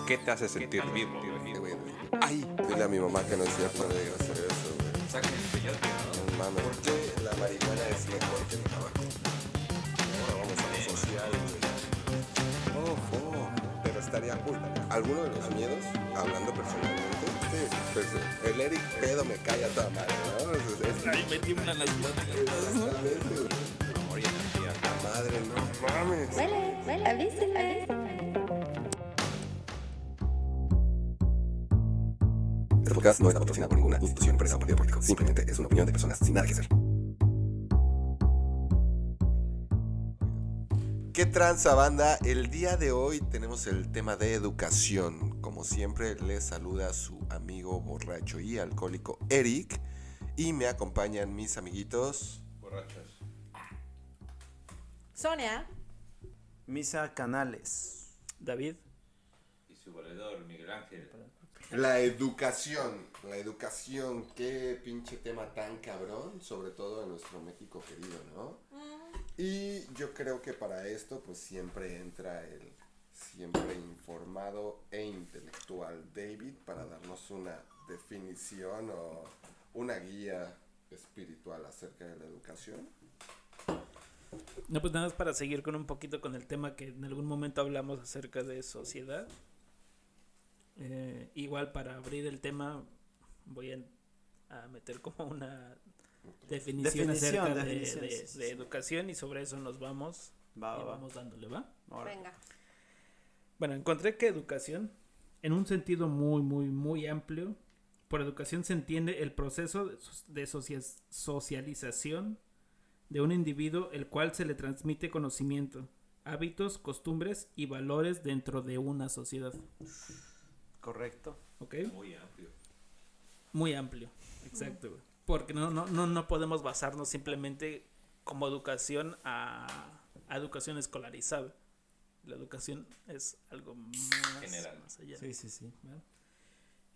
¿Qué te hace sentir vivo? Ay, dile a mi mamá que no es cierto de hacer eso, güey. Saquen el peyote, No mames, ¿por qué la marihuana es mejor que el tabaco? Ahora vamos a lo social, güey. Pero estaría cool. ¿Alguno de los miedos, hablando personalmente? Sí, pues el Eric pedo me cae a toda madre, ¿no? Ahí me tiemblan las manos. Exactamente, güey. amor y energía. La madre, no mames. Huele, avísenme. Este podcast no está patrocinado por ninguna institución, empresa o partido político. Simplemente es una opinión de personas sin nada que hacer. ¿Qué tranza, banda? El día de hoy tenemos el tema de educación. Como siempre, les saluda su amigo borracho y alcohólico Eric. Y me acompañan mis amiguitos Borrachos. Sonia. Misa Canales. David. Y su valedor, Miguel Ángel. La educación, qué pinche tema tan cabrón, sobre todo en nuestro México querido, ¿no? Y yo creo que para esto pues siempre entra el siempre informado e intelectual David para darnos una definición o una guía espiritual acerca de la educación. No, pues nada más para seguir con un poquito con el tema que en algún momento hablamos acerca de sociedad. Igual para abrir el tema voy a meter como una definición acerca de educación y sobre eso nos vamos vamos dándole, ¿va? Ahora. Venga. Bueno, encontré que educación, en un sentido muy amplio, por educación se entiende el proceso de socialización de un individuo el cual se le transmite conocimiento, hábitos, costumbres y valores dentro de una sociedad. Correcto. ¿Ok? Muy amplio. Muy amplio, exacto, güey. Porque no podemos basarnos simplemente como educación a educación escolarizada. La educación es algo más General. más allá. Sí. ¿Verdad?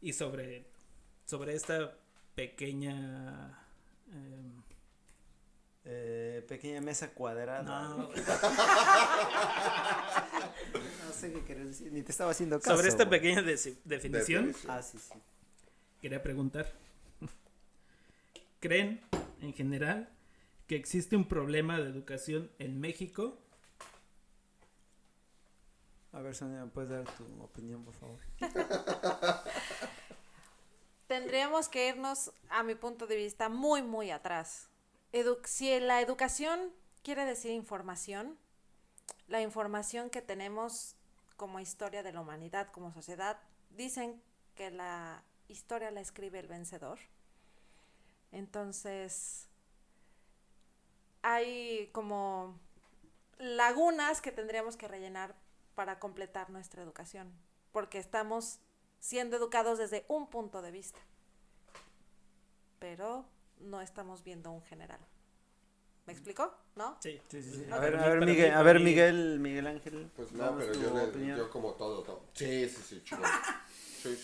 Y sobre esta pequeña Pequeña mesa cuadrada. no, No sé qué querés decir. Ni te estaba haciendo caso. sobre esta güey. pequeña definición Ah, sí. quería preguntar, ¿creen en general que existe un problema de educación en México? A ver, Sonia, ¿puedes dar tu opinión, por favor? Tendríamos que irnos, a mi punto de vista, muy atrás. Si la educación quiere decir información, la información que tenemos como historia de la humanidad, como sociedad, dicen que la historia la escribe el vencedor. Entonces, hay como lagunas que tendríamos que rellenar para completar nuestra educación, porque estamos siendo educados desde un punto de vista, pero no estamos viendo un general. ¿Me explico? ¿No? Sí. Sí. A A ver, ver, para mí- Miguel Ángel. Pues no, danos pero tu opinión. yo como todo. Sí, chido. Sí.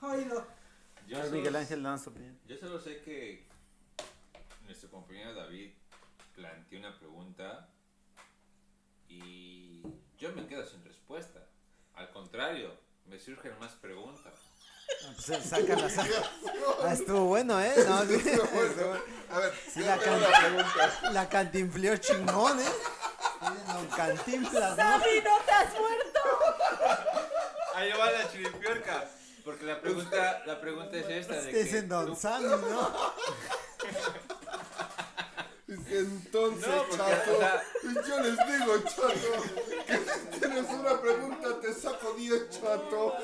Yo A ver, solo, Miguel Ángel, danos tu opinión. yo solo sé que nuestro compañero David planteó una pregunta y yo me quedo sin respuesta. Al contrario, me surgen más preguntas. Pues sácala. Estuvo bueno, ¿eh? No, sí. A ver, Sí, la pregunta. la cantinfleó chingón, ¿eh? Sí, no, cantinflas, ¿no? ¡David, no te has muerto! Ahí va la chiripiorca. Porque la pregunta es esta de Este es que en Don tú- Sammy, ¿no? Entonces, No, porque, chato, o sea- yo les digo, chato, que si tienes una pregunta te saco 10, chato.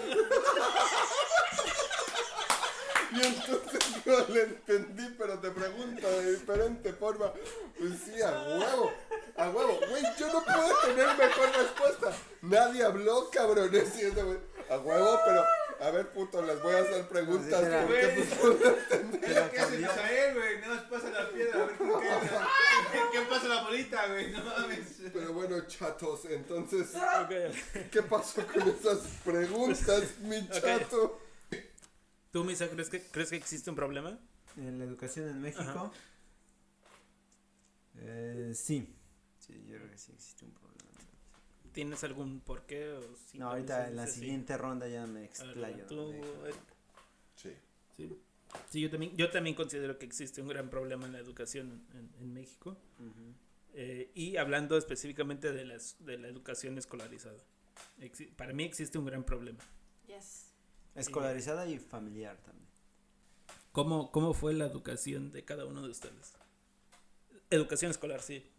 Y entonces yo le entendí, pero te pregunto de diferente forma. Pues sí, a huevo. Güey, yo no puedo tener mejor respuesta. Nadie habló, cabrones. Y ese güey, a huevo, pero a ver, puto, les voy a hacer preguntas. Sí, porque Güey, pues, no lo entendí. es lo que hace Misael, güey. No nos pasa la piedra, a ver ¿qué pasa la bolita, güey? No mames. Pero bueno, chatos, entonces, Ok. ¿qué pasó con esas preguntas, mi chato? ¿Tú, Misa, crees que existe un problema? En la educación en México. Ajá. Sí. Sí, yo creo que sí existe un problema. ¿Tienes algún porqué? O No, ahorita en la simplemente sí? siguiente ronda ya me A ver, explayo. tú, ¿no? Eric. Sí. Sí. Sí, yo también considero que existe un gran problema en la educación en México. Ujú. Y hablando específicamente de la educación escolarizada. Para mí existe un gran problema. Yes. Escolarizada y familiar también. ¿Cómo fue la educación de cada uno de ustedes? Educación escolar, sí.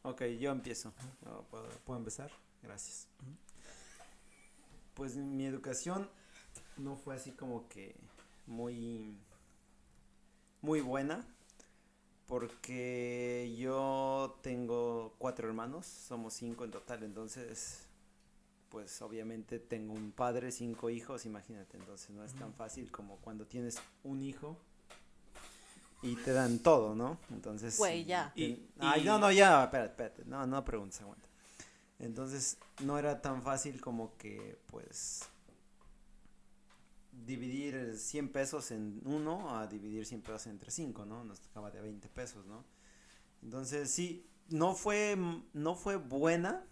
Ok, yo empiezo. ¿Puedo empezar? Gracias. Pues mi educación no fue así como que muy, muy buena, porque yo tengo 4 hermanos, somos 5 en total, entonces, pues obviamente tengo un padre, 5 hijos, imagínate, entonces no es tan fácil como cuando tienes un hijo y te dan todo, ¿no? Entonces... Güey, ya. Ay, no, ya, espérate, no preguntes, aguanta. Entonces, no era tan fácil como que, pues, dividir 100 pesos en uno a dividir 100 pesos entre 5, ¿no? Nos tocaba de 20 pesos, ¿no? Entonces, sí, no fue buena,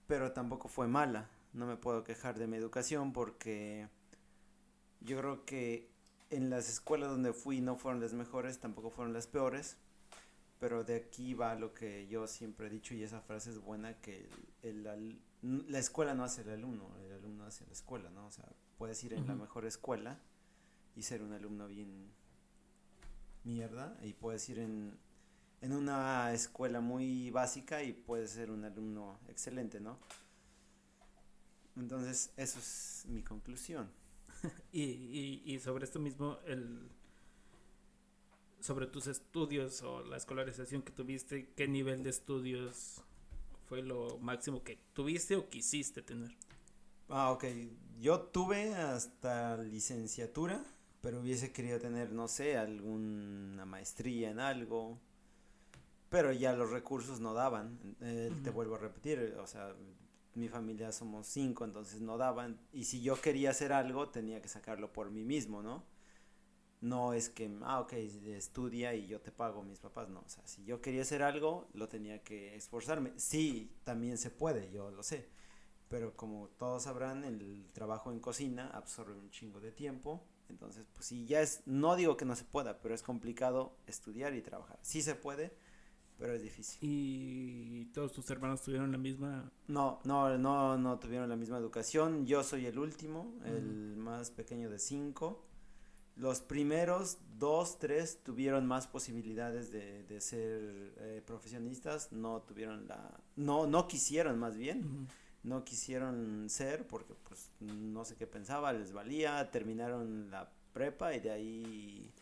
pero tampoco fue mala. No me puedo quejar de mi educación porque yo creo que en las escuelas donde fui no fueron las mejores, tampoco fueron las peores, pero de aquí va lo que yo siempre he dicho y esa frase es buena, que la escuela no hace el alumno hace la escuela, ¿no? O sea, puedes ir en la mejor escuela y ser un alumno bien mierda, y puedes ir en una escuela muy básica y puedes ser un alumno excelente, ¿no? Entonces, eso es mi conclusión. Y sobre esto mismo, sobre tus estudios o la escolarización que tuviste, ¿qué nivel de estudios fue lo máximo que tuviste o quisiste tener? Ok. Yo tuve hasta licenciatura, pero hubiese querido tener, no sé, alguna maestría en algo, pero ya los recursos no daban. Te vuelvo a repetir, o sea, mi familia somos 5, entonces no daban, y si yo quería hacer algo tenía que sacarlo por mí mismo, ¿no? No es que, ok, estudia y yo te pago, mis papás, no. O sea, si yo quería hacer algo, lo tenía que esforzarme. Sí, también se puede, yo lo sé. Pero como todos sabrán, el trabajo en cocina absorbe un chingo de tiempo. Entonces, pues sí, no digo que no se pueda, pero es complicado estudiar y trabajar. Sí se puede, pero es difícil. ¿Y todos tus hermanos tuvieron la misma? No tuvieron la misma educación. Yo soy el último, el más pequeño de 5. Los primeros 2, 3 tuvieron más posibilidades de ser profesionistas, no tuvieron no quisieron, más bien, no quisieron ser porque pues no sé qué pensaba, les valía, terminaron la prepa y de ahí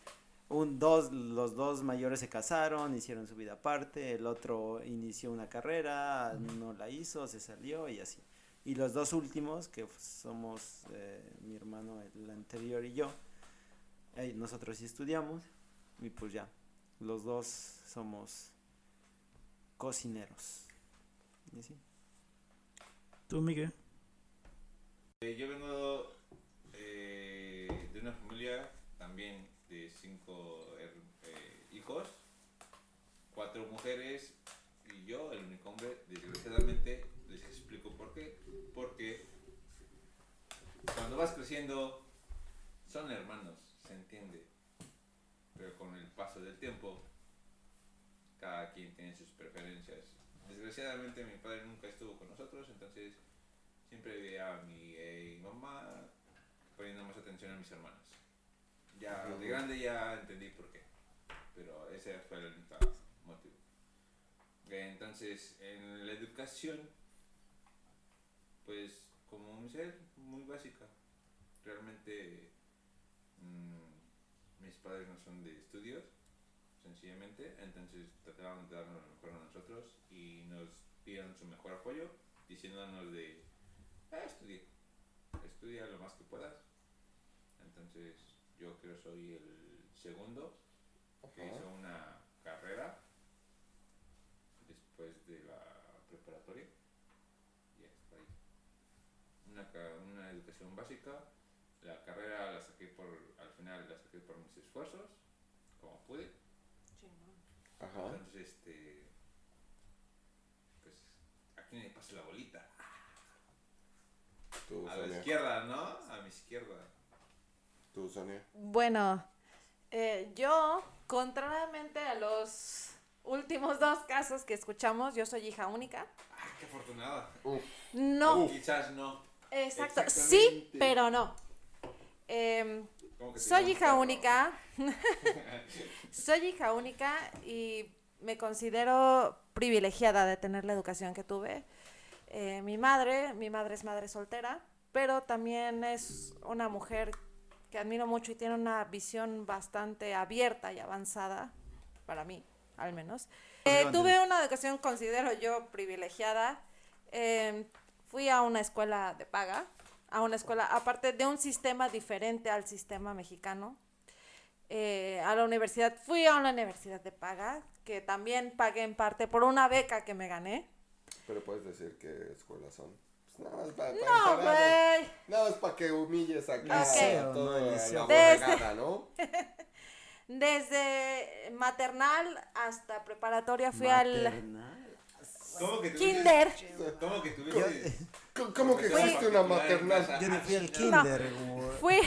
los 2 mayores se casaron, hicieron su vida aparte, el otro inició una carrera, no la hizo, se salió y así. Y los 2 últimos, que somos mi hermano el anterior y yo, nosotros sí estudiamos y pues ya, los 2 somos cocineros. ¿Y así? ¿Tú, Miguel? Yo vengo de una familia también de 5 hijos, 4 mujeres y yo, el único hombre. Desgraciadamente, les explico por qué. Porque cuando vas creciendo, son hermanos, se entiende. Pero con el paso del tiempo, cada quien tiene sus preferencias. Desgraciadamente, mi padre nunca estuvo con nosotros, entonces siempre veía a mi mamá poniendo más atención a mis hermanos. Ya de grande ya entendí por qué, pero ese fue el único motivo. Entonces, en la educación, pues como un ser muy básica, realmente mis padres no son de estudios, sencillamente, entonces trataban de darnos lo mejor a nosotros y nos dieron su mejor apoyo, diciéndonos de estudia lo más que puedas. Entonces yo creo que soy el segundo que hizo una carrera después de la preparatoria y hasta ahí. Una educación básica. La carrera al final la saqué por mis esfuerzos pude. Ajá. Entonces, pues, ¿a quién le paso la bolita? Tú, A la Sonia. izquierda, ¿no? A mi izquierda. Tú, Sonia. Bueno, yo, contrariamente a los últimos dos casos que escuchamos, yo soy hija única. ¡Ay, qué afortunada! No, Quizás no. exacto, sí, Exactamente. pero no. ¿Cómo que te Soy llamas, hija perro? única. Soy hija única y me considero privilegiada de tener la educación que tuve. Mi madre es madre soltera, pero también es una mujer que admiro mucho y tiene una visión bastante abierta y avanzada, para mí, al menos. Tuve una educación, considero yo, privilegiada. Fui a una escuela de paga, a una escuela, aparte de un sistema diferente al sistema mexicano. A la universidad, fui a una universidad de paga, que también pagué en parte por una beca que me gané. Pero puedes decir qué escuelas son. Pues nada más para No, güey. Nada más para que humilles acá Liceo, a todo ¿no? la Liceo. borregada, ¿no? Desde maternal hasta preparatoria fui al Maternal. ¿Cómo que tuviste? kinder. ¿Cómo que tuviste? ¿Cómo que Fui- existe una maternal? Yo no fui al kinder, güey.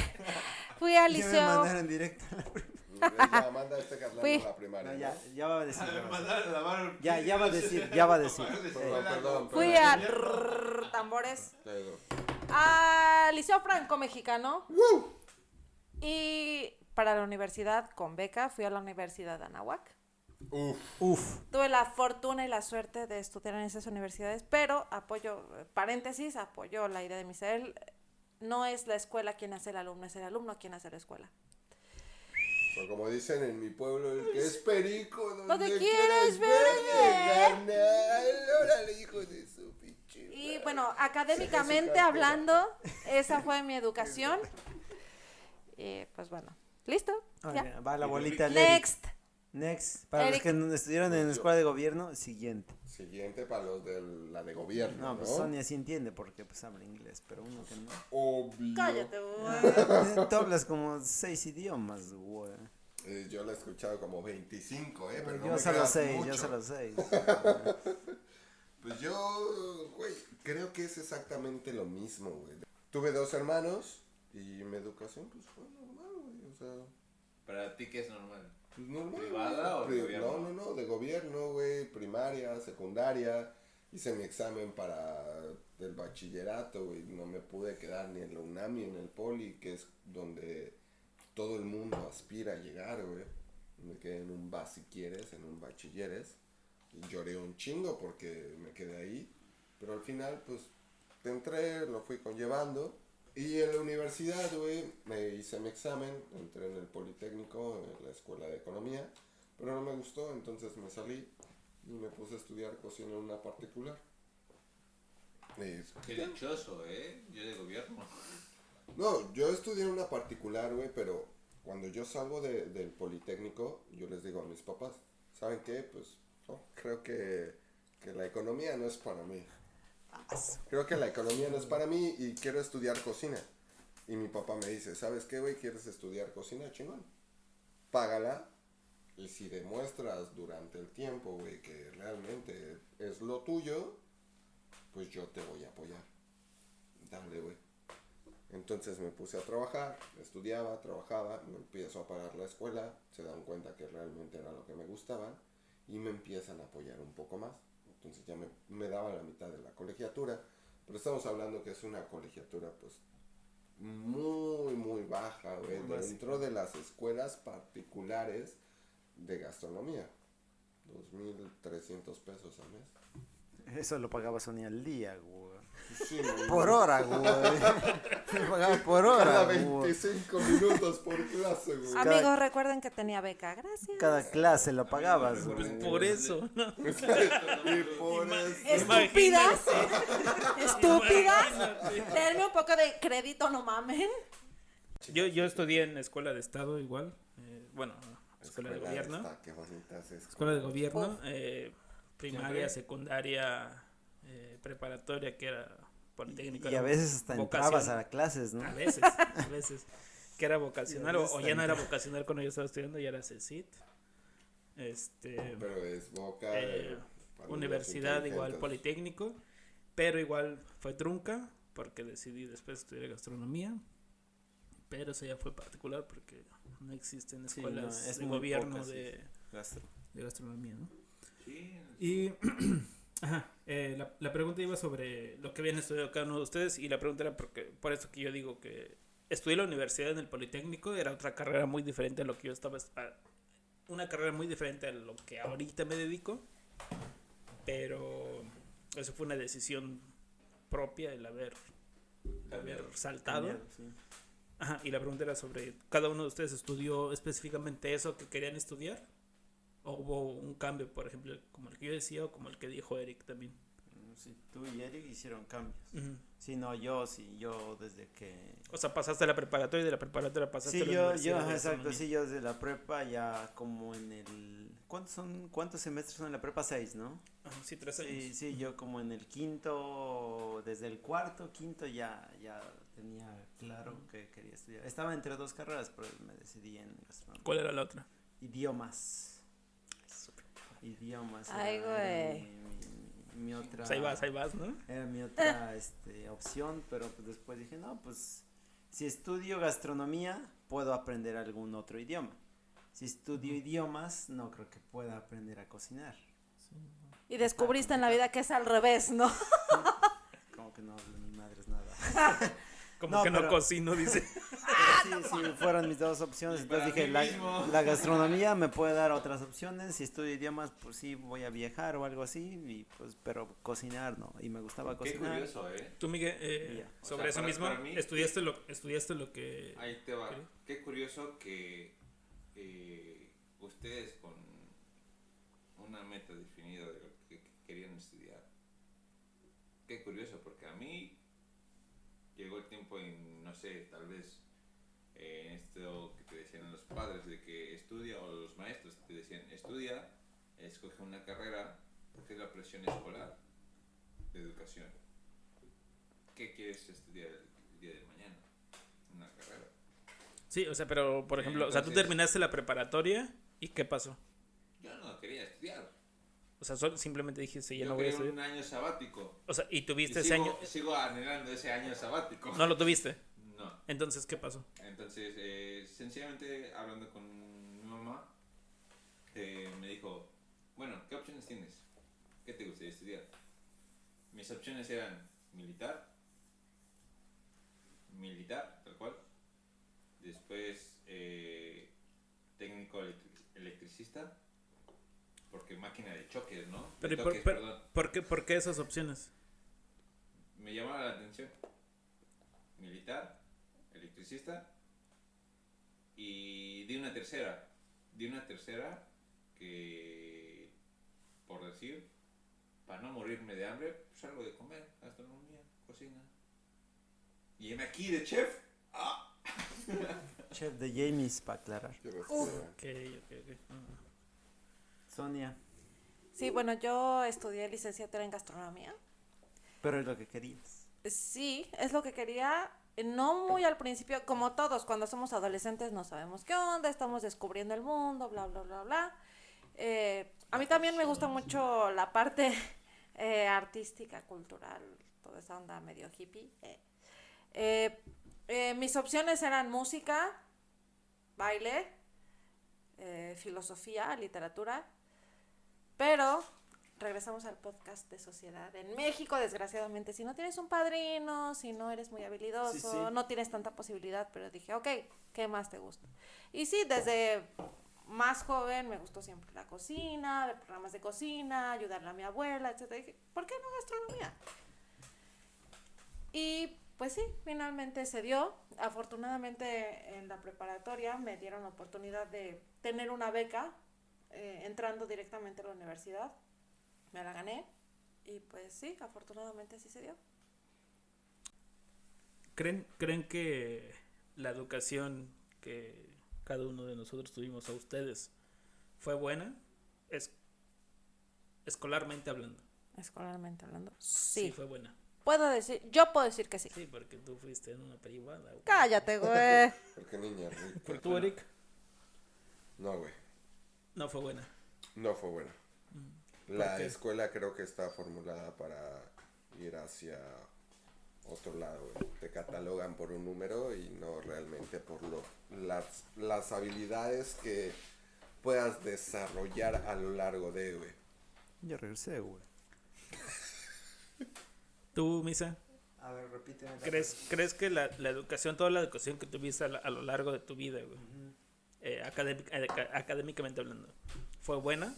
Fui al Ya me liceo. mandaron directo. Ya, manda este carnal Fui. a la primaria. No, ¿no? ya va a decir. A ver, mandar a lavar. Ya va a decir, ya va a decir. Perdón. Fui a tambores. Ya digo. Al Liceo Franco Mexicano. Y para la universidad con beca fui a la Universidad de Anáhuac. Uf. Tuve la fortuna y la suerte de estudiar en esas universidades, pero apoyo la idea de Misael. No es la escuela quien hace el alumno, es el alumno quien hace la escuela. Pero como dicen en mi pueblo, el que es perico, ¿Dónde donde quieres ver órale, hijo de su pinche. Y madre. bueno, académicamente Eso, hablando, esa fue mi educación. Y pues bueno, listo. Ya. Oiga, va la bolita al Eric. Next. Next. Para Eric. los que estuvieron en la escuela de gobierno, siguiente. Siguiente para los de la de gobierno, No, ¿no? pues Sonia sí entiende porque pues habla inglés, pero uno que no. Obvio. Cállate, güey. Tú hablas como 6 idiomas, güey. Yo la he escuchado como 25, pero no Yo me solo creas 6, mucho. yo solo 6. Pues yo, güey, creo que es exactamente lo mismo, güey. Tuve 2 hermanos y mi educación, pues, fue normal, güey, o sea, ¿Para ti qué es normal? pues normal. ¿Privada o de gobierno? No, de gobierno, güey, primaria, secundaria. Hice mi examen para el bachillerato, güey, no me pude quedar ni en la UNAM ni en el Poli, que es donde todo el mundo aspira a llegar, güey. Me quedé en un si quieres, en un bachilleres. Y lloré un chingo porque me quedé ahí. Pero al final, pues, entré, lo fui conllevando. Y en la universidad, güey, me hice mi examen. Entré en el Politécnico, en la escuela de economía. Pero no me gustó, entonces me salí. Y me puse a estudiar cocina en una particular. Qué dichoso, ¿eh? Yo de gobierno. No, yo estudié en una particular, güey, pero cuando yo salgo del Politécnico, yo les digo a mis papás, ¿saben qué? Pues no, creo que la economía no es para mí. Creo que la economía no es para mí y quiero estudiar cocina. Y mi papá me dice, ¿sabes qué, güey? ¿Quieres estudiar cocina? Chingón. Págala. Y si demuestras durante el tiempo, güey, que realmente es lo tuyo, pues yo te voy a apoyar. Dale, güey. Entonces me puse a trabajar, estudiaba, trabajaba, me empiezo a pagar la escuela, se dan cuenta que realmente era lo que me gustaba y me empiezan a apoyar un poco más. Entonces ya me daba la mitad de la colegiatura, pero estamos hablando que es una colegiatura pues muy, muy baja, güey, dentro de las escuelas particulares de gastronomía. 2,300 pesos al mes. Eso lo pagaba Sonia al día, güey. Sí, güey. Por hora, güey. Lo pagaba por hora, Cada güey. 25 minutos por clase, güey. Amigos, recuerden que tenía beca. Gracias. Cada clase lo pagabas, Pues güey. por eso, ¿no? Y por eso. ¿Estúpidas? ¿Estúpidas? Imagínate. Denme un poco de crédito, no mamen. Yo estudié en escuela de estado igual. Bueno, escuela de gobierno. Está, qué bonitas Escuela de gobierno. Primaria, ¿Siempre? secundaria, preparatoria, que era politécnico. Y a era veces hasta vocación. entrabas a las clases, ¿no? A veces. Que era vocacional. Y a veces O ya no era también. vocacional cuando yo estaba estudiando, ya era CECIT. Pero es Boca. para Universidad, niños igual inteligentes. Politécnico, pero igual fue trunca porque decidí después estudiar gastronomía, pero eso ya fue particular porque no existen Sí, escuelas no, es de muy gobierno pocas, sí, de, Gastro. de gastronomía, ¿no? Sí, Y ajá, la pregunta iba sobre lo que habían estudiado cada uno de ustedes y la pregunta era por eso que yo digo que estudié la universidad en el Politécnico, era otra carrera muy diferente a lo que yo estaba, una carrera muy diferente a lo que ahorita me dedico, pero eso fue una decisión propia el haber saltado. Cambiado, sí. Ajá, y la pregunta era sobre, ¿cada uno de ustedes estudió específicamente eso que querían estudiar? ¿O hubo un cambio, por ejemplo, como el que yo decía o como el que dijo Eric también? Sí, tú y Eric hicieron cambios. Ujú. Sí, yo desde que... O sea, pasaste a la preparatoria y de la preparatoria pasaste Sí, a la yo, universidad. ajá, de exacto, gastronomía. sí, yo desde la prepa ya como en el... ¿Cuántos semestres son en la prepa? 6, ¿no? Ajá, sí, 3 años. Sí, sí, yo como en el quinto, desde el cuarto, quinto ya tenía claro que quería estudiar. Estaba entre dos carreras, pero me decidí en gastronomía. ¿Cuál era la otra? Idiomas. Idiomas. Ay, era güey. mi otra... Pues ahí vas, ¿no? Era mi otra opción, pero pues después dije, no, pues si estudio gastronomía, puedo aprender algún otro idioma. Si estudio idiomas, no creo que pueda aprender a cocinar. Y descubriste en la vida que es al revés, ¿no? Como que no hablo ni madres nada. Como No, que no pero- cocino, dice. Pero sí, fueron mis dos opciones. Y Entonces para dije, mí mismo. la gastronomía me puede dar otras opciones. Si estudio idiomas, pues sí, voy a viajar o algo así. Y pues, pero cocinar no. Y me gustaba qué cocinar. curioso, Tú, Miguel, Ya. sobre O sea, eso para- mismo, para mí- estudiaste lo que... Ahí te va. ¿Qué? Qué curioso que ustedes con una meta definida de lo que querían estudiar. Qué curioso, porque a mí llegó el tiempo en, no sé, tal vez esto que te decían los padres de que estudia, o los maestros que te decían estudia, escoge una carrera, porque es la presión escolar de educación. ¿Qué quieres estudiar el día de mañana? Una carrera. Sí, o sea, pero, por ejemplo, o sea, tú Entonces- terminaste la preparatoria y ¿qué pasó? Yo no quería estudiar. O sea, simplemente dijiste, ya Yo no voy a quería estudiar. un año sabático. O sea, y tuviste Y ese año... sigo anhelando ese año sabático. No lo tuviste. No. Entonces, ¿qué pasó? Entonces, sencillamente hablando con mi mamá, me dijo, bueno, ¿qué opciones tienes? ¿Qué te gustaría estudiar? Mis opciones eran militar, tal cual. Después, técnico electricista, porque máquina de choques, ¿no? De Pero, toques, perdón. ¿por qué esas opciones? Me llamaba la atención. Militar, electricista y di una tercera que, por decir, para no morirme de hambre, pues algo de comer, gastronomía, cocina. Y en aquí de chef, ¡ah! Chef de Jamies, para aclarar. Qué bestia. Ok. Sonia, Sí, bueno, yo estudié licenciatura en gastronomía. pero es lo que querías. Sí, es lo que quería. No muy al principio, como todos, cuando somos adolescentes no sabemos qué onda, estamos descubriendo el mundo, bla, bla, bla, bla. A mí también me gusta mucho la parte artística, cultural, toda esa onda medio hippie. Mis opciones eran música, baile, filosofía, literatura, pero regresamos al podcast de sociedad. En México, desgraciadamente, si no tienes un padrino, si no eres muy habilidoso, Sí, sí. no tienes tanta posibilidad, pero dije, ok, ¿qué más te gusta? Y sí, desde más joven me gustó siempre la cocina, ver programas de cocina, ayudarle a mi abuela, etcétera. Dije, ¿por qué no gastronomía? Y pues sí, finalmente se dio. Afortunadamente en la preparatoria me dieron la oportunidad de tener una beca entrando directamente a la universidad. Me la gané y pues sí, afortunadamente así se dio. ¿Creen que la educación que cada uno de nosotros tuvimos a ustedes fue buena? Escolarmente hablando. Escolarmente hablando. Sí, Sí. fue buena. Yo puedo decir que sí. Sí, porque tú fuiste en una privada. Güey. Cállate, güey. Porque niña rica. ¿Por tú, Eric? No, güey. No fue buena. No fue buena. ¿Por La qué? escuela creo que está formulada para ir hacia otro lado, güey. Te catalogan por un número y no realmente por las habilidades que puedas desarrollar a lo largo de, güey. Yo regresé, güey. ¿Tú, Misa? A ver, repíteme. ¿Crees que la educación, toda la educación que tuviste a lo largo de tu vida, güey, académicamente hablando, fue buena?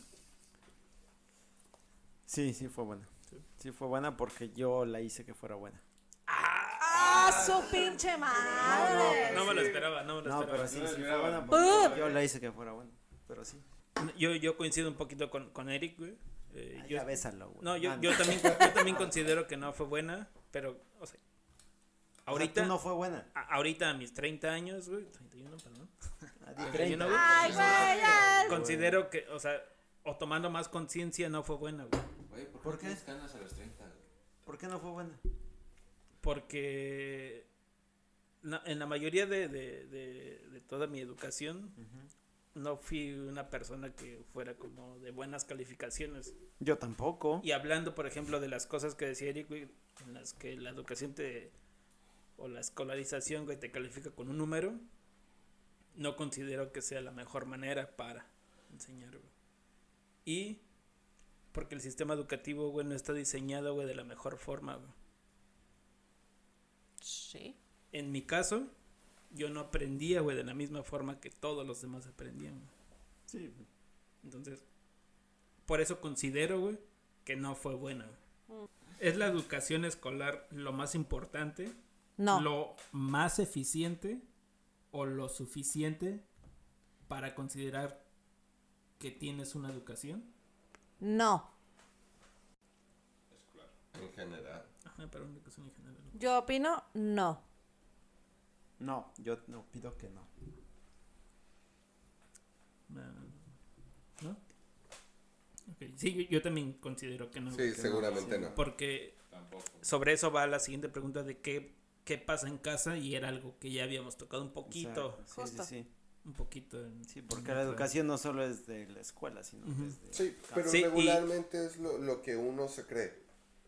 Sí, sí fue buena. Sí fue buena porque yo la hice que fuera buena. ¡Ah, su pinche madre! No me lo esperaba, no me lo No, esperaba. pero sí, No, sí no, fue buena no. porque yo la hice que fuera buena. Pero sí. Yo coincido un poquito con Eric, güey. Yo, Ya bésalo, güey. no, Ah, yo también considero que no fue buena, pero, o sea, ahorita, tú no fue buena. ahorita a mis 30 años, güey, 31, perdón. A ti 31, 30. güey. ¡Ay, güey! Ya. Considero que, o sea, o tomando más conciencia no fue buena, güey. Güey, ¿por ¿Por qué qué? tienes ganas a los 30, güey? ¿Por qué no fue buena? Porque en la mayoría de toda mi educación no fui una persona que fuera como de buenas calificaciones. Yo tampoco. Y hablando, por ejemplo, de las cosas que decía Eric, güey, en las que la educación o la escolarización, güey, te califica con un número, no considero que sea la mejor manera para enseñar, güey. Y porque el sistema educativo, güey, no está diseñado, güey, de la mejor forma, güey. Sí. En mi caso, yo no aprendía, güey, de la misma forma que todos los demás aprendían, güey. Sí. Entonces, por eso considero, güey, que no fue buena, güey. ¿Es la educación escolar lo más importante? No. ¿Lo más eficiente o lo suficiente para considerar que tienes una educación? No. Escolar. En general. Ajá, para una educación en general. Yo opino no. No, yo no pido que no. ¿No? Ok, sí, yo también considero que no. Sí, güey, seguramente no. porque Tampoco. sobre eso va la siguiente pregunta de qué pasa en casa, y era algo que ya habíamos tocado un poquito. Exacto. Sí, Justo. sí, sí. Un poquito. Sí, porque en la otra- educación no solo es de la escuela, sino Ujú. desde Sí, casa. pero Sí, y- regularmente es lo que uno se cree,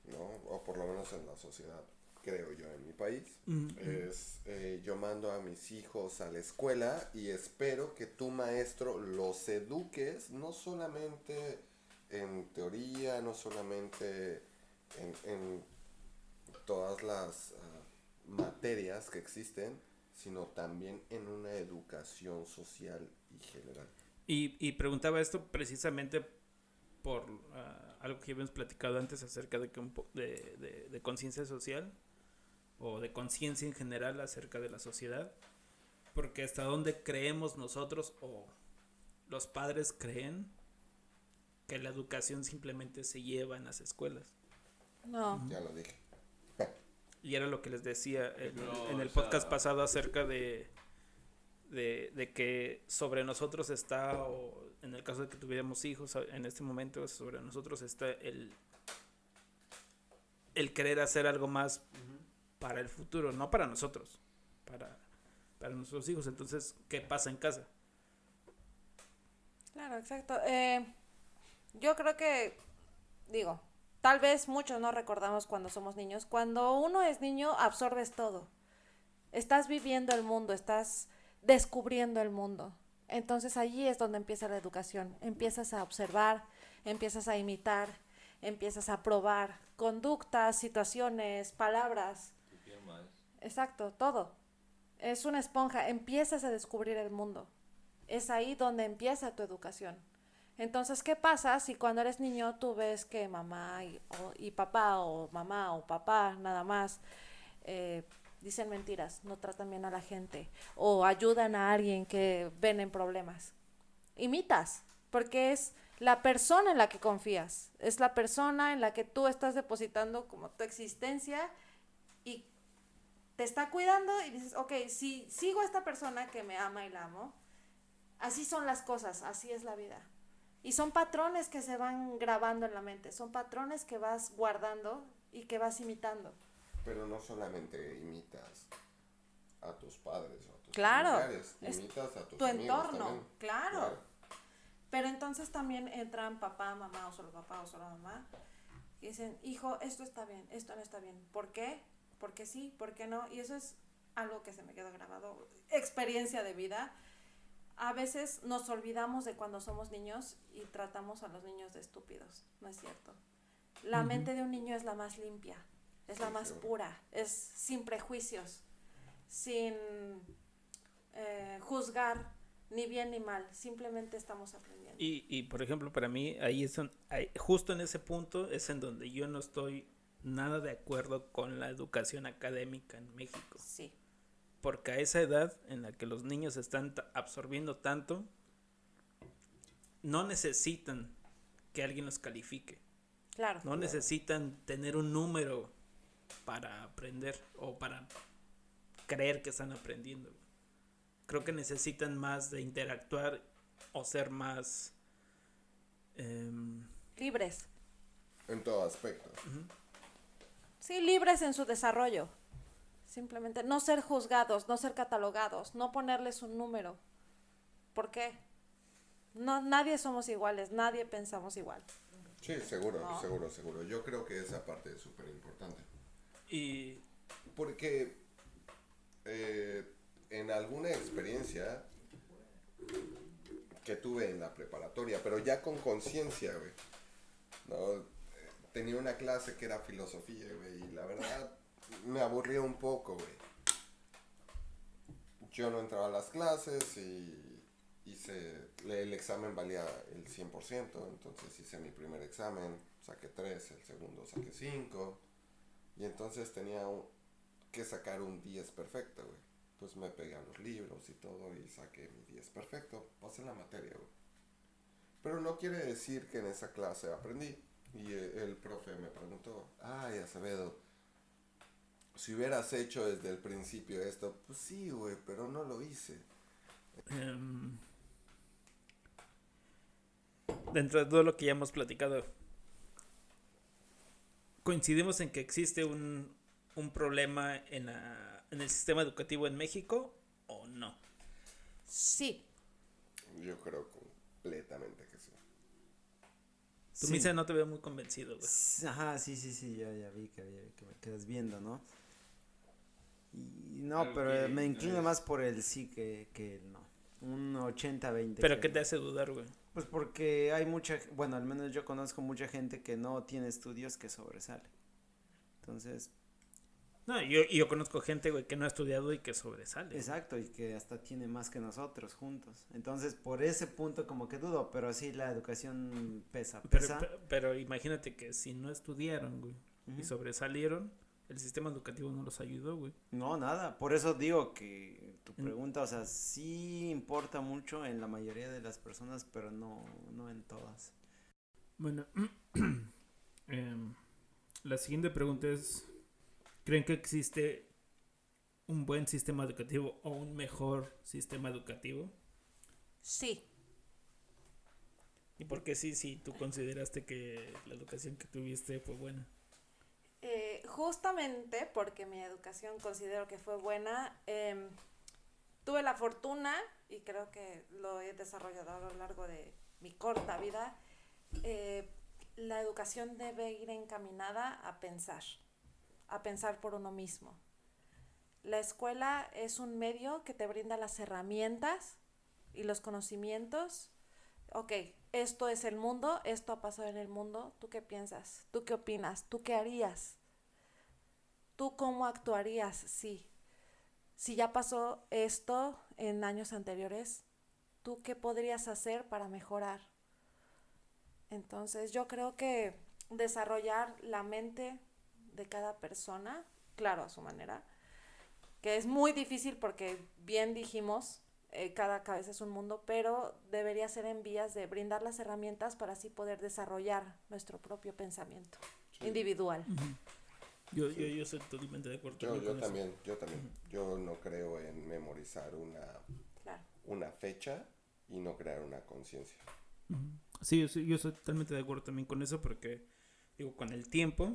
¿no? O por lo menos en la sociedad, creo yo, en mi país. Ujú. Es, yo mando a mis hijos a la escuela y espero que tu maestro los eduques, no solamente en teoría, no solamente en todas las materias que existen, sino también en una educación social y general. Y preguntaba esto precisamente por algo que habíamos platicado antes acerca de que de conciencia social o de conciencia en general acerca de la sociedad, porque hasta dónde creemos nosotros o los padres creen que la educación simplemente se lleva en las escuelas. No. Ya lo dije. Y era lo que les decía No, en el o sea- podcast pasado acerca de que sobre nosotros está, o en el caso de que tuviéramos hijos en este momento, sobre nosotros está el querer hacer algo más para el futuro, no para nosotros, para nuestros hijos. Entonces, ¿qué pasa en casa? Claro, exacto. Yo creo que, digo, tal vez muchos no recordamos cuando somos niños. Cuando uno es niño, absorbes todo. Estás viviendo el mundo, estás descubriendo el mundo. Entonces allí es donde empieza la educación. Empiezas a observar, empiezas a imitar, empiezas a probar conductas, situaciones, palabras. Tu piel más. Exacto, todo. Es una esponja, empiezas a descubrir el mundo. Es ahí donde empieza tu educación. Entonces, ¿qué pasa si cuando eres niño tú ves que mamá y papá, o mamá o papá nada más, dicen mentiras, no tratan bien a la gente, o ayudan a alguien que ven en problemas? Imitas, porque es la persona en la que confías, es la persona en la que tú estás depositando como tu existencia y te está cuidando, y dices, ok, si sigo a esta persona que me ama y la amo, así son las cosas, así es la vida. Y son patrones que se van grabando en la mente, son patrones que vas guardando y que vas imitando. Pero no solamente imitas a tus padres o a tus Claro, familiares, es imitas a tus tu amigos entorno, también. claro. Pero entonces también entran papá, mamá o solo mamá y dicen, hijo, esto está bien, esto no está bien. ¿Por qué? Porque sí, ¿por qué no? Y eso es algo que se me quedó grabado, experiencia de vida. A veces nos olvidamos de cuando somos niños y tratamos a los niños de estúpidos, ¿no es cierto? La mente de un niño es la más limpia, es la más pura, es sin prejuicios, sin juzgar ni bien ni mal, simplemente estamos aprendiendo. Y por ejemplo, para mí, justo en ese punto es en donde yo no estoy nada de acuerdo con la educación académica en México. Sí. Porque a esa edad en la que los niños están absorbiendo tanto, no necesitan que alguien los califique. Claro. No necesitan tener un número para aprender o para creer que están aprendiendo. Creo que necesitan más de interactuar o ser más libres. En todo aspecto. Sí, libres en su desarrollo. Simplemente no ser juzgados, no ser catalogados, no ponerles un número. ¿Por qué? No, nadie somos iguales, nadie pensamos igual. Sí, seguro, No. seguro. Yo creo que esa parte es súper importante. y Porque en alguna experiencia que tuve en la preparatoria, pero ya con conciencia, güey, ¿no? Tenía una clase que era filosofía, güey, y la verdad me aburría un poco, güey. Yo no entraba a las clases y el examen valía el 100%, entonces hice mi primer examen, saqué 3, el segundo saqué 5, y entonces tenía que sacar un 10 perfecto, güey. Pues me pegué a los libros y todo y saqué mi 10 perfecto, pasé la materia, güey. Pero no quiere decir que en esa clase aprendí. Y el profe me preguntó, ay, Acevedo, si hubieras hecho desde el principio esto, pues sí, güey, pero no lo hice. dentro de todo lo que ya hemos platicado, coincidimos en que existe un problema en el sistema educativo en México, ¿o no? Sí. Yo creo completamente que sí. Tú, Sí. Misa, no te veo muy convencido, güey. Ajá, sí, ya vi que me quedas viendo, ¿no? Y no, Algo pero que me no inclino es- más por el sí que el no. Un 80-20. ¿Pero que qué no. te hace dudar, güey? Pues porque hay bueno, al menos yo conozco mucha gente que no tiene estudios que sobresale. Entonces, No, yo conozco gente, güey, que no ha estudiado y que sobresale. güey. exacto, y que hasta tiene más que nosotros juntos. Entonces, por ese punto como que dudo, pero sí la educación pesa. Pero imagínate que si no estudiaron, güey, y Ujú. sobresalieron, el sistema educativo no los ayudó, güey. No, nada, por eso digo que tu En- pregunta, o sea, sí importa mucho en la mayoría de las personas, pero no en todas. Bueno, la siguiente pregunta es, ¿creen que existe un buen sistema educativo o un mejor sistema educativo? Sí. ¿Y por qué sí, tú consideraste que la educación que tuviste fue buena? Justamente porque mi educación considero que fue buena, tuve la fortuna, y creo que lo he desarrollado a lo largo de mi corta vida, la educación debe ir encaminada a pensar por uno mismo. La escuela es un medio que te brinda las herramientas y los conocimientos. Ok, esto es el mundo, esto ha pasado en el mundo, ¿tú qué piensas? ¿Tú qué opinas? ¿Tú qué harías? ¿Tú cómo actuarías si ya pasó esto en años anteriores? ¿Tú qué podrías hacer para mejorar? Entonces yo creo que desarrollar la mente de cada persona, claro, a su manera, que es muy difícil porque bien dijimos, cada cabeza es un mundo, pero debería ser en vías de brindar las herramientas para así poder desarrollar nuestro propio pensamiento individual. Yo estoy totalmente de acuerdo. Yo con eso. también. Yo no creo en memorizar Claro. una fecha y no crear una conciencia. Ujú. Sí, yo estoy totalmente de acuerdo también con eso porque, digo, con el tiempo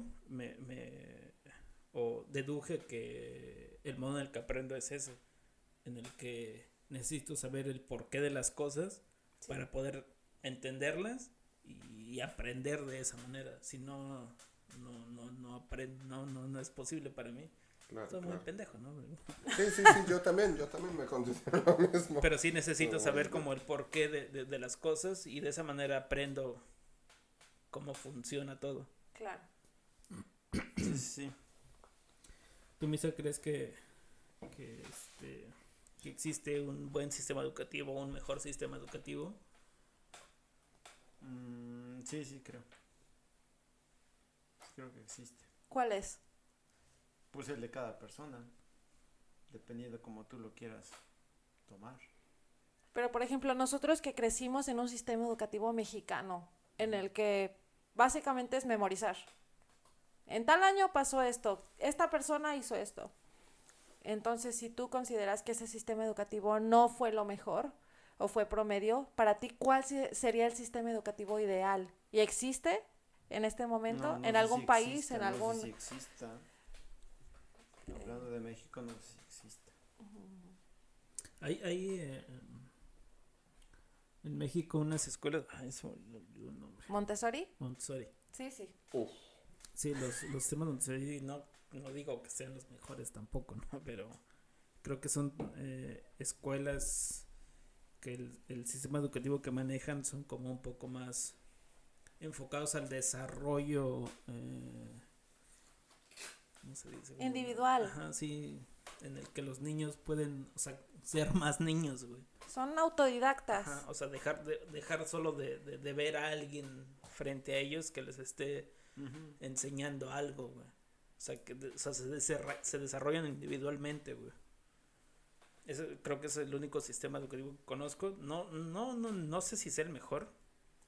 deduje que el modo en el que aprendo es ese, en el que necesito saber el porqué de las cosas Sí. para poder entenderlas y aprender de esa manera. Si no, no es posible para mí. Claro, Soy muy claro. pendejo, ¿no? Sí, yo también me considero lo mismo. Pero sí necesito Pero saber bueno. como el porqué de las cosas y de esa manera aprendo cómo funciona todo. Claro. Sí, sí. ¿Tú, Misa, crees que existe un buen sistema educativo o un mejor sistema educativo? Sí, sí, creo. Creo que existe. ¿Cuál es? Pues el de cada persona, dependiendo como tú lo quieras tomar. Pero, por ejemplo, nosotros que crecimos en un sistema educativo mexicano, en el que básicamente es memorizar. En tal año pasó esto, esta persona hizo esto. Entonces, si tú consideras que ese sistema educativo no fue lo mejor o fue promedio, para ti, ¿cuál sería el sistema educativo ideal? ¿Y existe en este momento? No ¿En sé algún si país? exista, ¿En no algún...? sé si exista. Hablando de México, no sé si exista. Hay en México unas escuelas... eso me olvidó el nombre. ¿Montessori? Montessori. Sí, sí. Uf, Sí, los sistemas Montessori no digo que sean los mejores tampoco, ¿no? Pero creo que son escuelas que el sistema educativo que manejan son como un poco más enfocados al desarrollo, ¿cómo se dice? Individual. Ajá, sí, en el que los niños pueden, o sea, ser más niños, güey. Son autodidactas. Ajá, o sea, dejar solo de ver a alguien frente a ellos que les esté enseñando algo, güey. O sea, se desarrollan individualmente, güey. Creo que es el único sistema educativo que conozco. No sé si es el mejor.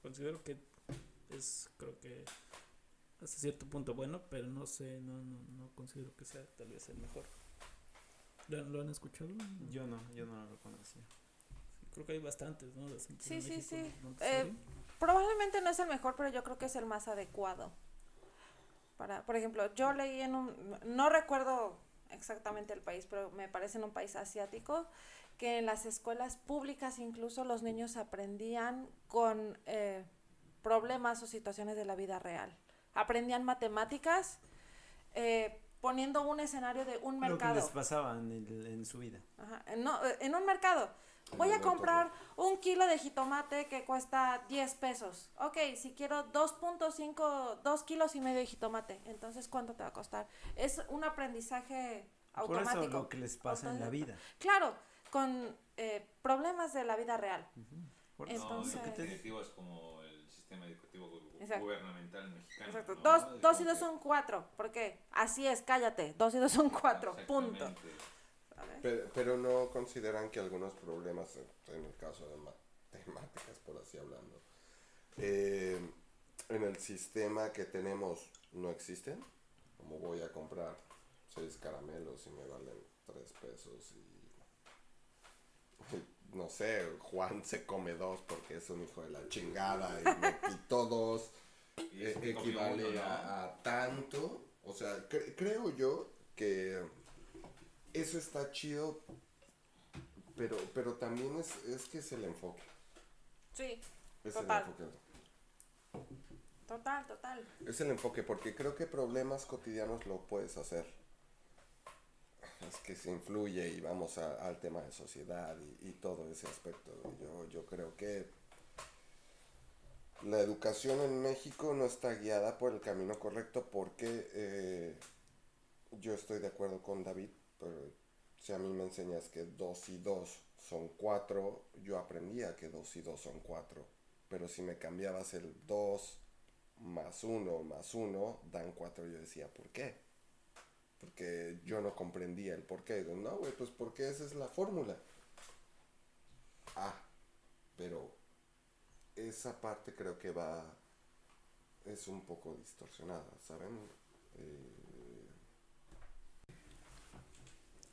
Considero que creo que hasta cierto punto bueno, pero no sé, no considero que sea tal vez el mejor. ¿Lo han escuchado? Yo no lo conocía. Creo que hay bastantes, ¿no? Sí, sí, sí. Montessori. Probablemente no es el mejor, pero yo creo que es el más adecuado. Por ejemplo, yo leí no recuerdo exactamente el país, pero me parece en un país asiático, que en las escuelas públicas incluso los niños aprendían con problemas o situaciones de la vida real. Aprendían matemáticas poniendo un escenario de un mercado. Lo que les pasaba en su vida. Ajá, en un mercado. Voy a comprar un kilo de jitomate que cuesta 10 pesos. Ok, si quiero 2 kilos y medio de jitomate, entonces ¿cuánto te va a costar? Es un aprendizaje automático. Por eso lo que les pasa en la vida. Claro, con problemas de la vida real. Por eso. Entonces- No, en definitivo es como el sistema educativo Exacto. gubernamental mexicano. Exacto. ¿no? Dos y Como dos son 4. ¿Por qué? Así es, cállate. 2 y 2 son 4. Punto. Exactamente. ¿Sabes? pero no consideran que algunos problemas, en el caso de matemáticas, por así hablando, en el sistema que tenemos no existen. Como voy a comprar 6 caramelos y me valen 3 pesos y no sé, Juan se come 2 porque es un hijo de la chingada y me quitó 2, Y eso que comió equivale uno, ¿no? a tanto. O sea, creo yo que eso está chido, pero también es que es el enfoque. Sí, Es Total. el enfoque. total. Es el enfoque, porque creo que problemas cotidianos lo puedes hacer. Es que se influye y vamos al tema de sociedad y todo ese aspecto. Yo creo que la educación en México no está guiada por el camino correcto porque yo estoy de acuerdo con David, pero si a mí me enseñas que 2 y 2 son 4, yo aprendía que 2 y 2 son 4. Pero si me cambiabas el 2 más 1 dan 4, yo decía, ¿por qué? Porque yo no comprendía el por qué. Digo, no, güey, pues porque esa es la fórmula. Pero esa parte creo que es un poco distorsionada, ¿saben?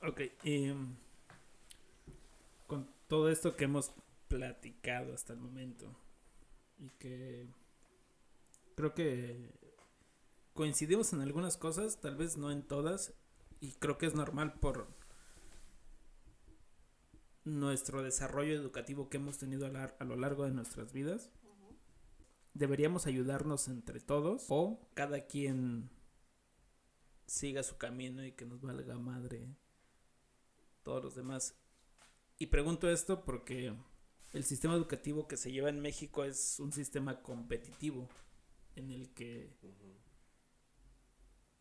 Ok, con todo esto que hemos platicado hasta el momento y que creo que coincidimos en algunas cosas, tal vez no en todas, y creo que es normal por nuestro desarrollo educativo que hemos tenido a lo largo de nuestras vidas. deberíamos ayudarnos entre todos o cada quien siga su camino y que nos valga madre todos los demás. Y pregunto esto porque el sistema educativo que se lleva en México es un sistema competitivo en el que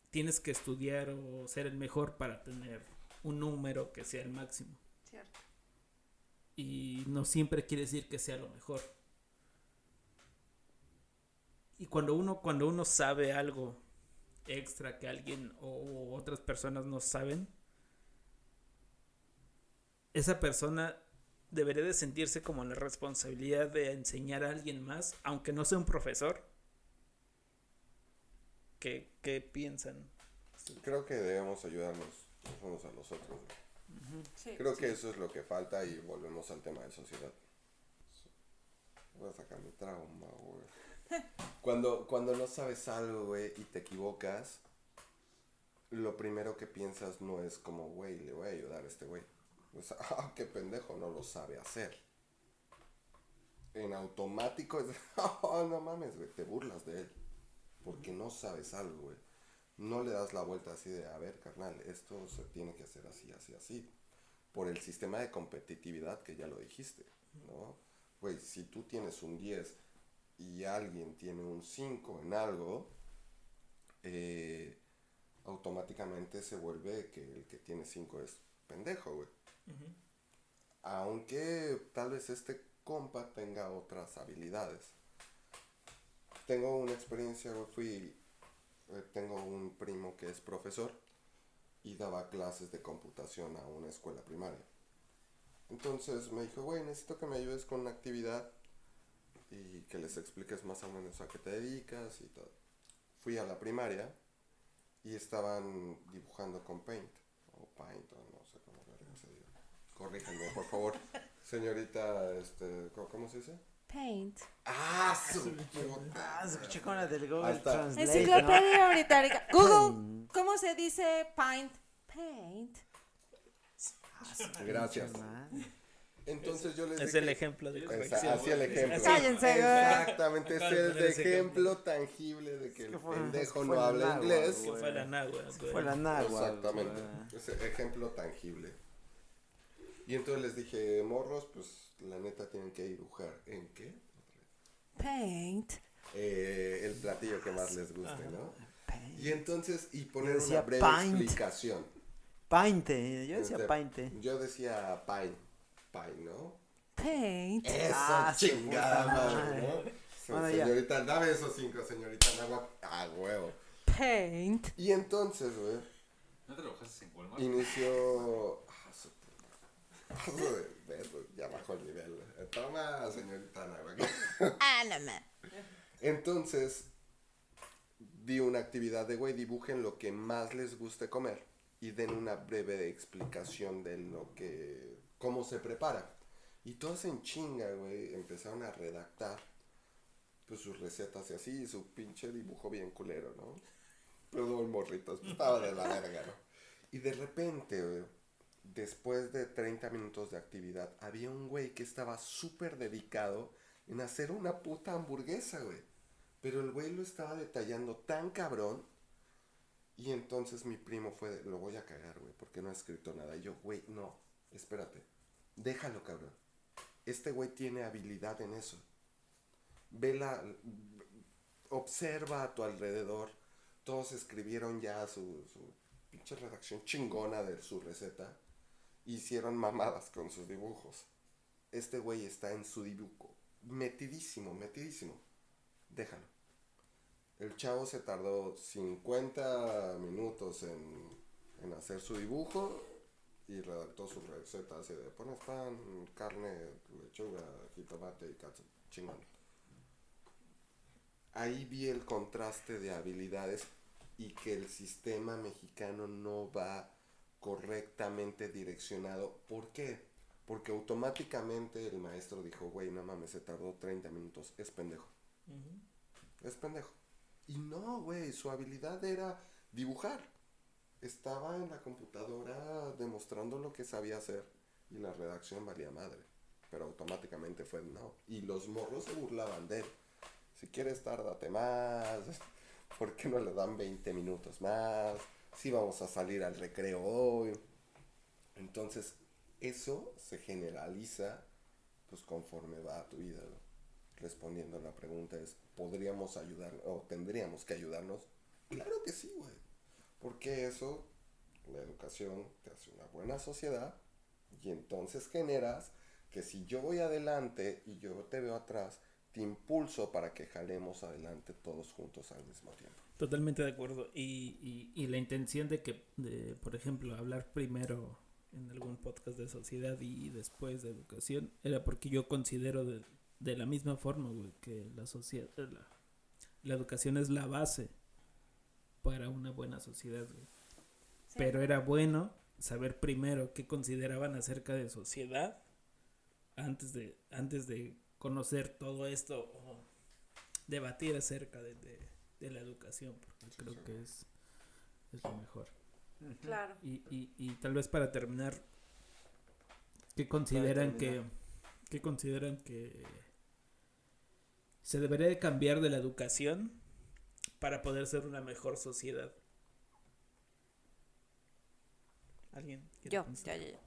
tienes que estudiar o ser el mejor para tener un número que sea el máximo. Cierto. Y no siempre quiere decir que sea lo mejor. Y cuando uno sabe algo extra que alguien o otras personas no saben, esa persona debería de sentirse como la responsabilidad de enseñar a alguien más, aunque no sea un profesor. ¿Qué piensan? Creo que debemos ayudarnos los unos a los otros. Sí. Creo que eso es lo que falta y volvemos al tema de sociedad. Voy a sacar mi trauma, güey. Cuando no sabes algo, güey, y te equivocas, lo primero que piensas no es como, güey, le voy a ayudar a este güey. O sea, qué pendejo, no lo sabe hacer. En automático es, no mames, güey, te burlas de él. Porque no sabes algo, güey. No le das la vuelta así de, a ver, carnal, esto se tiene que hacer así, así, así. Por el sistema de competitividad que ya lo dijiste, ¿no? Güey, si tú tienes un 10 y alguien tiene un 5 en algo, automáticamente se vuelve que el que tiene 5 es pendejo, güey. Aunque tal vez este compa tenga otras habilidades. Tengo una experiencia, güey, tengo un primo que es profesor y daba clases de computación a una escuela primaria. Entonces me dijo, güey, necesito que me ayudes con una actividad y que les expliques más o menos a qué te dedicas y todo. Fui a la primaria y estaban dibujando con Paint, o Paint, o no sé cómo se diga. Corríjanme, por favor. Señorita, ¿cómo se dice? Paint. Su puta. Se escuchó con la del Google Hasta- Translate, ¿no? Enciclopedia británica. Google, Paint. ¿cómo se dice paint? Paint. Gracias. Madre. Entonces yo les Es dije... el ejemplo de corrección. Así el ejemplo. Cállense, güey. Exactamente, es Acabo de el poner ese ejemplo tangible de que el que fue- pendejo fue no la habla náhuatl, inglés. Que fue la náhuatl, güey. Fue la náhuatl. Exactamente, güey. ese ejemplo tangible. Y entonces les dije, morros, pues la neta tienen que dibujar. ¿En qué? Paint. El platillo que más les guste, ¿no? Paint. Y entonces, y poner Yo decía una breve paint. explicación. Painte, yo decía painte. Yo decía pine, ¿no? Paint. Eso, Ah, su chingada puta madre, madre. ¿no? Bueno, ya. Señorita, dame esos 5, señorita Nagua. Huevo. Paint. Y entonces, güey, ¿No trabajaste en Walmart? inició... su puta. Paso de verlo, ya bajó el nivel. Toma, señorita Nagua. Entonces, di una actividad de, güey, dibujen lo que más les guste comer y den una breve explicación de lo que, cómo se prepara. Y todos en chinga, güey, empezaron a redactar pues sus recetas y así, y su pinche dibujo bien culero, ¿no? Perdón, morritos, estaba de la verga, ¿no? Y de repente, güey, después de 30 minutos de actividad, había un güey que estaba súper dedicado en hacer una puta hamburguesa, güey. Pero el güey lo estaba detallando tan cabrón. Y entonces mi primo fue de, lo voy a cagar, güey, porque no ha escrito nada. Y yo, güey, no, espérate, déjalo, cabrón. Este güey tiene habilidad en eso. Observa a tu alrededor. Todos escribieron ya su pinche redacción chingona de su receta. Hicieron mamadas con sus dibujos. Este güey está en su dibujo. Metidísimo. Déjalo. El chavo se tardó 50 minutos en hacer su dibujo y redactó su receta así de pones pan, carne, lechuga, jitomate y katsu. Chingón. Ahí vi el contraste de habilidades y que el sistema mexicano no va correctamente direccionado. ¿Por qué? Porque automáticamente el maestro dijo, güey, no mames, se tardó 30 minutos. Es pendejo. Es pendejo. Y no, güey, su habilidad era dibujar. Estaba en la computadora demostrando lo que sabía hacer y la redacción valía madre. Pero automáticamente fue no. Y los morros se burlaban de él. Si quieres, tárdate más. ¿Por qué no le dan 20 minutos más? Si vamos a salir al recreo hoy. Entonces, eso se generaliza pues conforme va a tu vida, ¿no? Respondiendo a la pregunta es, ¿podríamos ayudar o tendríamos que ayudarnos? Claro que sí, güey. Porque eso, la educación te hace una buena sociedad y entonces generas que si yo voy adelante y yo te veo atrás, te impulso para que jalemos adelante todos juntos al mismo tiempo. Totalmente de acuerdo. Y la intención de, por ejemplo, hablar primero en algún podcast de sociedad y después de educación, era porque yo considero de la misma forma, güey, que la sociedad, la educación es la base para una buena sociedad, güey. Sí. Pero era bueno saber primero qué consideraban acerca de sociedad antes de conocer todo esto o debatir acerca de la educación, porque creo que es lo mejor. Claro. Y tal vez para terminar, ¿qué consideran que se debería de cambiar de la educación para poder ser una mejor sociedad? ¿Alguien? Yo. Señorita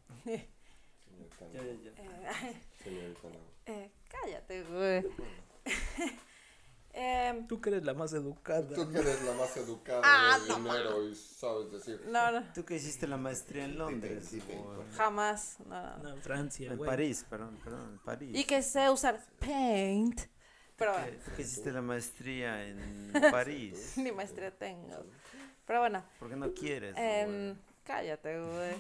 Lago. Señorita Lago. Cállate, güey. Tú que eres la más educada. Tú que eres la más educada de no dinero y sabes decir. No, Tú que hiciste la maestría en Londres. Sí, te o jamás. No. No, en Francia, en güey. París, perdón, en París. Y que sé usar Paint. Pero bueno, Tú que hiciste la maestría en París. ni maestría tengo. Pero bueno, ¿Por qué no quieres? güey? cállate, güey.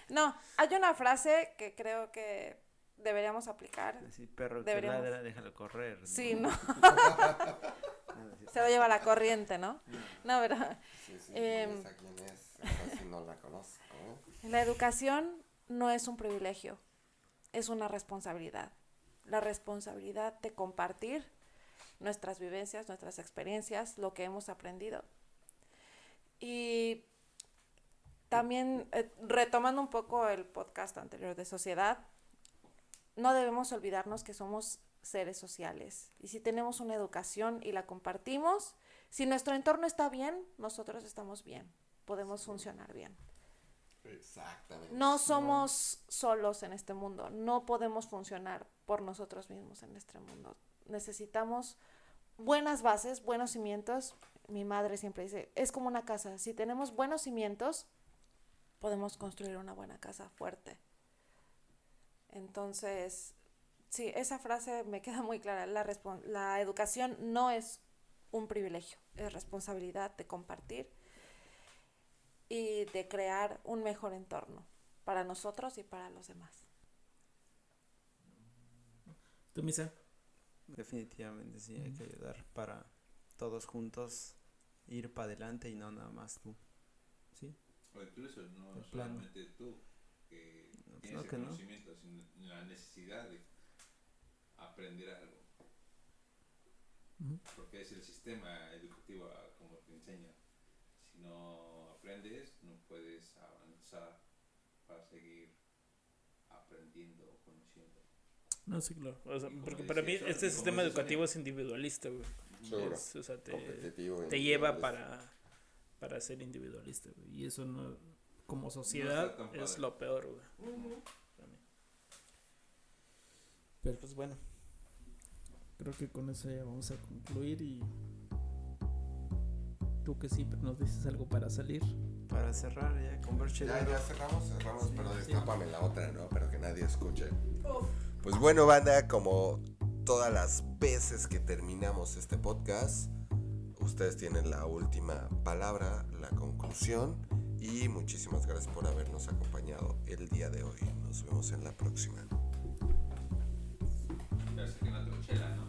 No, hay una frase que creo que deberíamos aplicar. Así, perro Deberíamos. que ladra, déjalo correr. Sí, ¿no? No, sí. Se lo lleva la corriente, ¿no? No, pero Sí, sí, Em, esa quién es. Esa sí no la conozco. la educación no es un privilegio, es una responsabilidad. La responsabilidad de compartir nuestras vivencias, nuestras experiencias, lo que hemos aprendido. Y también, retomando un poco el podcast anterior de sociedad, no debemos olvidarnos que somos seres sociales. Y si tenemos una educación y la compartimos, si nuestro entorno está bien, nosotros estamos bien, podemos funcionar bien. Exactamente. No somos solos en este mundo, no podemos funcionar por nosotros mismos en este mundo. Necesitamos buenas bases, buenos cimientos. Mi madre siempre dice, es como una casa, si tenemos buenos cimientos, podemos construir una buena casa fuerte. Entonces, sí, esa frase me queda muy clara. La educación no es un privilegio, es responsabilidad de compartir y de crear un mejor entorno para nosotros y para los demás. ¿Tú, Misa? Definitivamente sí, hay que ayudar para todos juntos ir para adelante y no nada más tú. ¿Sí? O incluso no De plano. solamente tú, que No, tienes el que no. conocimiento, sino la necesidad de aprender algo. Ujú. Porque es el sistema educativo como te enseña. Si no aprendes, no puedes avanzar para seguir aprendiendo o conociendo. No, sí, claro. O sea, Y como porque decía para mí Sonia, este y como sistema dice educativo Sonia, es individualista, güey. Seguro. O sea, Competitivo. te lleva individualista. para ser individualista, güey. Y eso no, como sociedad, tan es padre. lo peor, güey. Para mí. Pero pues bueno, creo que con eso ya vamos a concluir y tú que siempre nos dices algo para salir. Para cerrar ya, Converge. Ya cerramos, Sí, pero sí. destápame la otra, ¿no? Pero que nadie escuche. Pues bueno, banda, como todas las veces que terminamos este podcast, ustedes tienen la última palabra, la conclusión, y muchísimas gracias por habernos acompañado el día de hoy. Nos vemos en la próxima. Pero sé que no te chela, ¿no?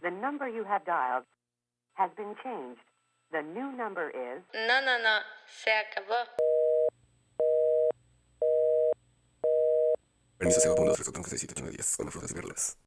The number you have dialed has been changed. The new number is No, se acabó. Permiso 0.2, 3, 4, 5, 6, 7, 8, 9, 10. Come frutas y verduras.